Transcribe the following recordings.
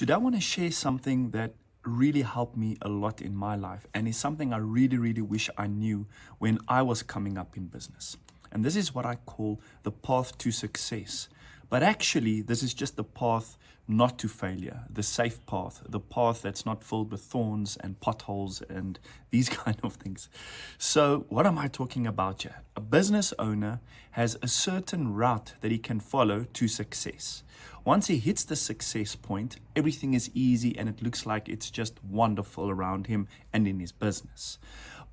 Today I want to share something that really helped me a lot in my life and is something I really wish I knew when I was coming up in business. And this is what I call the path to success. But actually, this is just the path not to failure, the safe path, the path that's not filled with thorns and potholes and these kind of things. So what am I talking about here? A business owner has a certain route that he can follow to success. Once he hits the success point, everything is easy and it looks like it's just wonderful around him and in his business.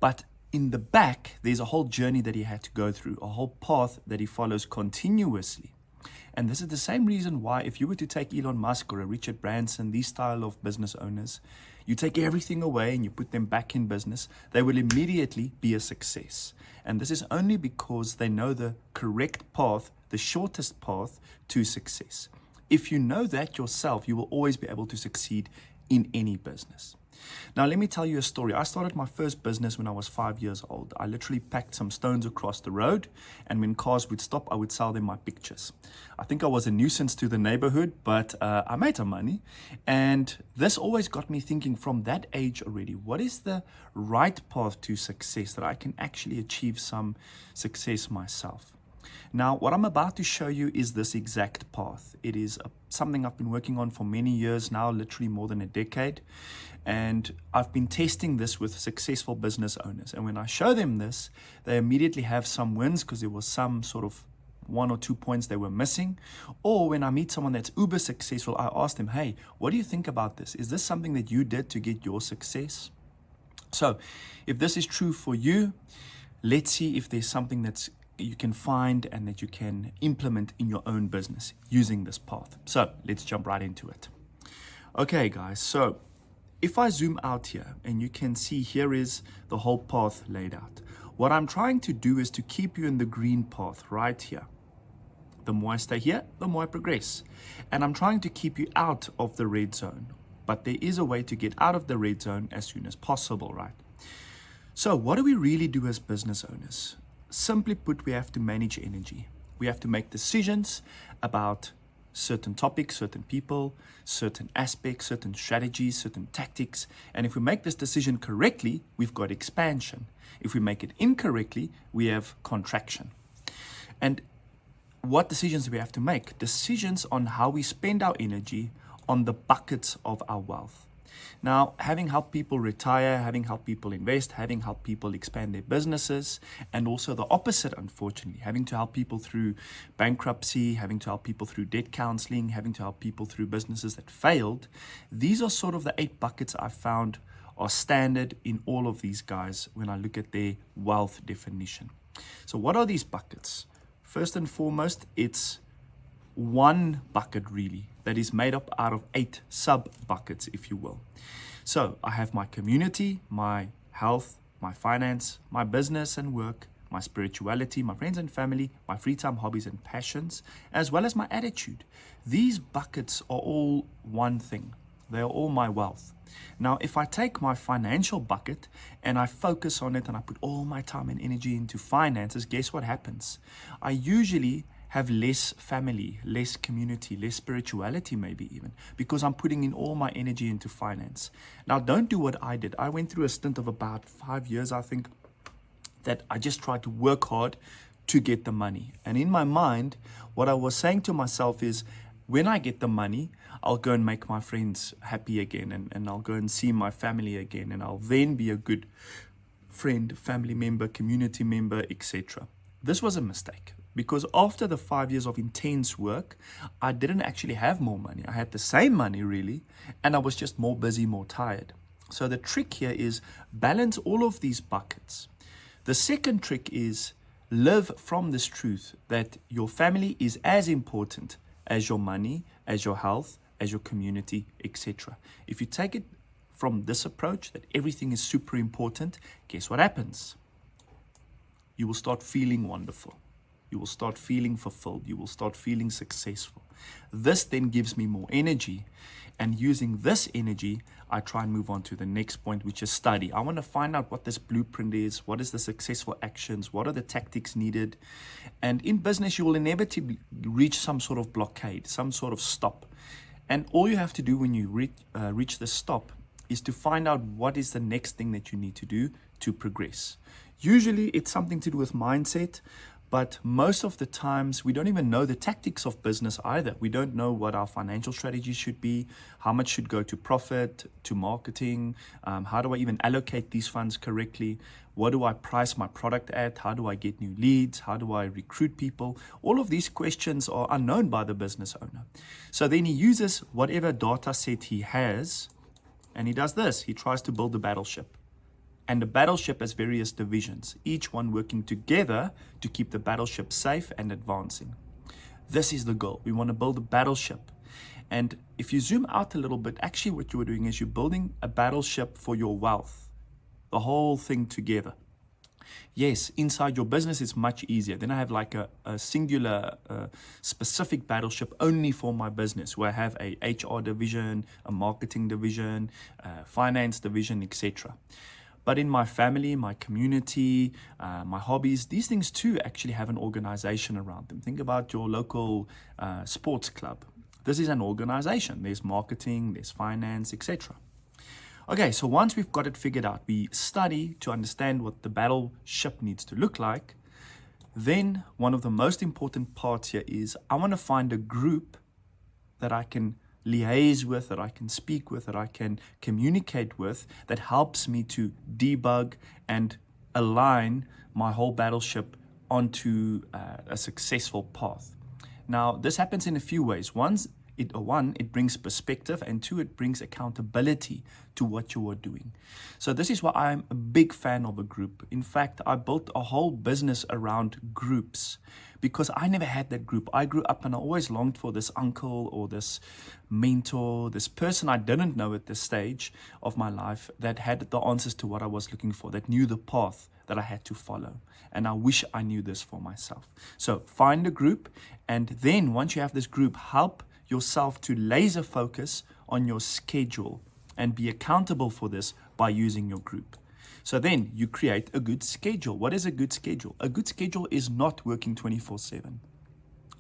But in the back, there's a whole journey that he had to go through, a whole path that he follows continuously. And this is the same reason why if you were to take Elon Musk or a Richard Branson, these style of business owners, you take everything away and you put them back in business, they will immediately be a success. And this is only because they know the correct path, the shortest path to success. If you know that yourself, you will always be able to succeed in any business. Now, let me tell you a story. I started my first business when I was 5 years old. I literally packed some stones across the road, and when cars would stop, I would sell them my pictures. I think I was a nuisance to the neighborhood, but I made some money. And this always got me thinking from that age already, what is the right path to success that I can actually achieve some success myself? Now, what I'm about to show you is this exact path. It is something I've been working on for many years now, literally more than a decade. And I've been testing this with successful business owners. And when I show them this, they immediately have some wins because there was some sort of 1 or 2 points they were missing. Or when I meet someone that's uber successful, I ask them, hey, what do you think about this? Is this something that you did to get your success? So if this is true for you, let's see if there's something that's you can find and that you can implement in your own business using this path. So let's jump right into it. Okay, guys, so if I zoom out here and you can see here is the whole path laid out. What I'm trying to do is to keep you in the green path right here. The more I stay here, the more I progress. And I'm trying to keep you out of the red zone. But there is a way to get out of the red zone as soon as possible, right? So what do we really do as business owners? Simply put, we have to manage energy. We have to make decisions about certain topics, certain people, certain aspects, certain strategies, certain tactics. And if we make this decision correctly, we've got expansion. If we make it incorrectly, we have contraction. And what decisions do we have to make? Decisions on how we spend our energy on the buckets of our wealth. Now, having helped people retire, having helped people invest, having helped people expand their businesses, and also the opposite, unfortunately, having to help people through bankruptcy, having to help people through debt counseling, having to help people through businesses that failed, these are sort of the 8 buckets I found are standard in all of these guys when I look at their wealth definition. So what are these buckets? First and foremost, it's one bucket really that is made up out of 8 sub buckets, if you will. So I have my community, my health, my finance, my business and work, my spirituality, my friends and family, my free time hobbies and passions, as well as my attitude. These buckets are all one thing. They are all my wealth. Now, if I take my financial bucket and I focus on it and I put all my time and energy into finances, guess what happens? I usually have less family, less community, less spirituality maybe even, because I'm putting in all my energy into finance. Now, don't do what I did. I went through a stint of about 5 years, I think, that I just tried to work hard to get the money. And in my mind, what I was saying to myself is, when I get the money, I'll go and make my friends happy again, and I'll go and see my family again, and I'll then be a good friend, family member, community member, etc. This was a mistake, because after the 5 years of intense work, I didn't actually have more money. I had the same money really, and I was just more busy, more tired. So the trick here is balance all of these buckets. The second trick is live from this truth that your family is as important as your money, as your health, as your community, etc. If you take it from this approach that everything is super important, guess what happens? You will start feeling wonderful. You will start feeling fulfilled. You will start feeling successful. This then gives me more energy. And using this energy, I try and move on to the next point, which is study. I want to find out what this blueprint is. What is the successful actions? What are the tactics needed? And in business, you will inevitably reach some sort of blockade, some sort of stop. And all you have to do when you reach the stop is to find out what is the next thing that you need to do to progress. Usually it's something to do with mindset, but most of the times we don't even know the tactics of business either. We don't know what our financial strategy should be, how much should go to profit, to marketing, how do I even allocate these funds correctly, what do I price my product at, how do I get new leads, how do I recruit people. All of these questions are unknown by the business owner. So then he uses whatever data set he has, and he does this. He tries to build a battleship. And the battleship has various divisions, each one working together to keep the battleship safe and advancing. This is the goal. We want to build a battleship. And if you zoom out a little bit, actually what you are doing is you're building a battleship for your wealth, the whole thing together. Yes, inside your business it's much easier. Then I have like a singular, specific battleship only for my business, where I have a HR division, a marketing division, a finance division, etc. But in my family, my community, my hobbies, these things too actually have an organization around them. Think about your local sports club. This is an organization. There's marketing, there's finance, etc. Okay, so once we've got it figured out, we study to understand what the battleship needs to look like. Then one of the most important parts here is I want to find a group that I can liaise with, that I can speak with, that I can communicate with, that helps me to debug and align my whole battleship onto a successful path. Now, this happens in a few ways. One, it brings perspective, and two, it brings accountability to what you are doing. So this is why I'm a big fan of a group. In fact, I built a whole business around groups because I never had that group. I grew up and I always longed for this uncle or this mentor, this person I didn't know at this stage of my life that had the answers to what I was looking for, that knew the path that I had to follow. And I wish I knew this for myself. So find a group, and then once you have this group, help yourself to laser focus on your schedule and be accountable for this by using your group. So then you create a good schedule. What is a good schedule? A good schedule is not working 24/7.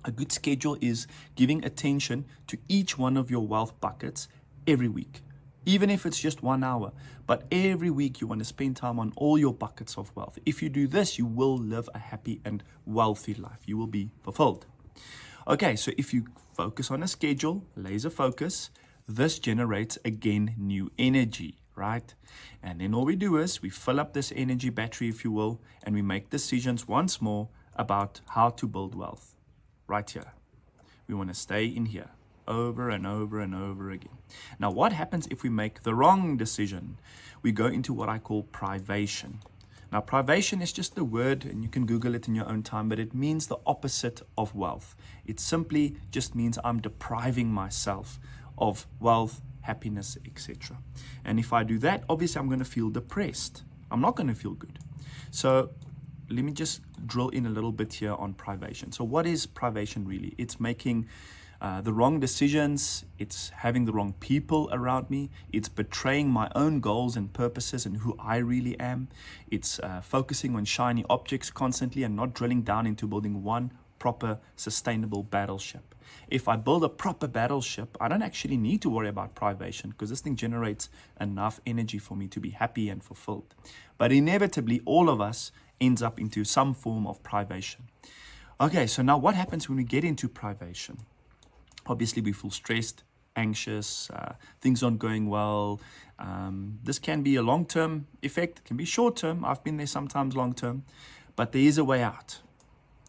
A good schedule is giving attention to each one of your wealth buckets every week, even if it's just 1 hour. But every week you want to spend time on all your buckets of wealth. If you do this, you will live a happy and wealthy life. You will be fulfilled. Okay, so if you focus on a schedule, laser focus, this generates again new energy, right? And then all we do is we fill up this energy battery, if you will, and we make decisions once more about how to build wealth right here. We want to stay in here over and over and over again. Now, what happens if we make the wrong decision? We go into what I call privation. Now, privation is just a word, and you can Google it in your own time, but it means the opposite of wealth. It simply just means I'm depriving myself of wealth, happiness, etc. And if I do that, obviously I'm going to feel depressed. I'm not going to feel good. So let me just drill in a little bit here on privation. So what is privation really? It's making the wrong decisions, it's having the wrong people around me, it's betraying my own goals and purposes and who I really am, it's focusing on shiny objects constantly and not drilling down into building one proper sustainable battleship. If I build a proper battleship, I don't actually need to worry about privation because this thing generates enough energy for me to be happy and fulfilled. But inevitably, all of us ends up into some form of privation. Okay, so now what happens when we get into privation? Obviously, we feel stressed, anxious, things aren't going well. This can be a long-term effect, it can be short-term. I've been there sometimes long-term, but there is a way out.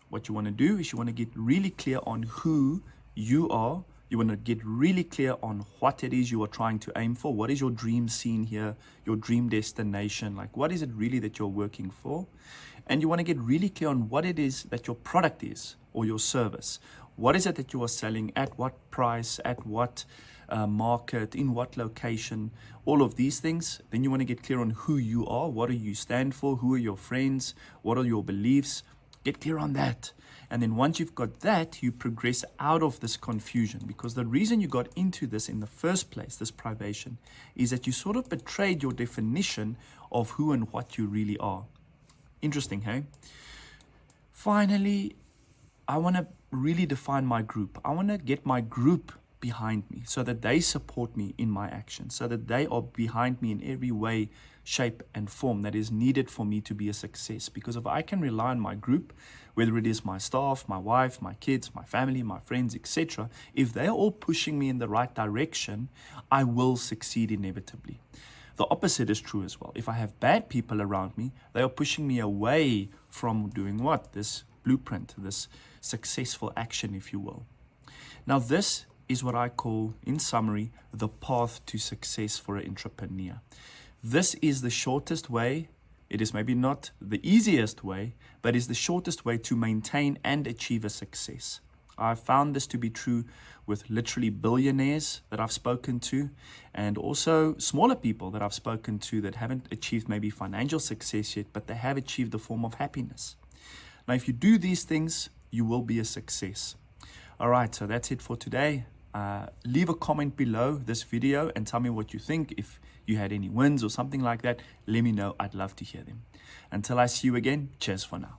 What you want to do is you want to get really clear on who you are. You want to get really clear on what it is you are trying to aim for. What is your dream scene here, your dream destination? Like, what is it really that you're working for? And you want to get really clear on what it is that your product is or your service. What is it that you are selling, at what price, at what market, in what location, all of these things. Then you want to get clear on who you are, what do you stand for, who are your friends, what are your beliefs. Get clear on that. And then once you've got that, you progress out of this confusion, because the reason you got into this in the first place, this privation, is that you sort of betrayed your definition of who and what you really are. Interesting, hey? Finally, I want to really define my group. I want to get my group behind me, so that they support me in my actions, so that they are behind me in every way, shape, and form that is needed for me to be a success. Because if I can rely on my group, whether it is my staff, my wife, my kids, my family, my friends, etc., if they're all pushing me in the right direction, I will succeed inevitably. The opposite is true as well. If I have bad people around me, they are pushing me away from doing what? This blueprint, this successful action, if you will. Now, this is what I call, in summary, the path to success for an entrepreneur. This is the shortest way. It is maybe not the easiest way, but is the shortest way to maintain and achieve a success. I've found this to be true with literally billionaires that I've spoken to, and also smaller people that I've spoken to that haven't achieved maybe financial success yet, but they have achieved a form of happiness. Now, if you do these things, you will be a success. All right, so that's it for today. Leave a comment below this video and tell me what you think. If you had any wins or something like that, let me know. I'd love to hear them. Until I see you again, cheers for now.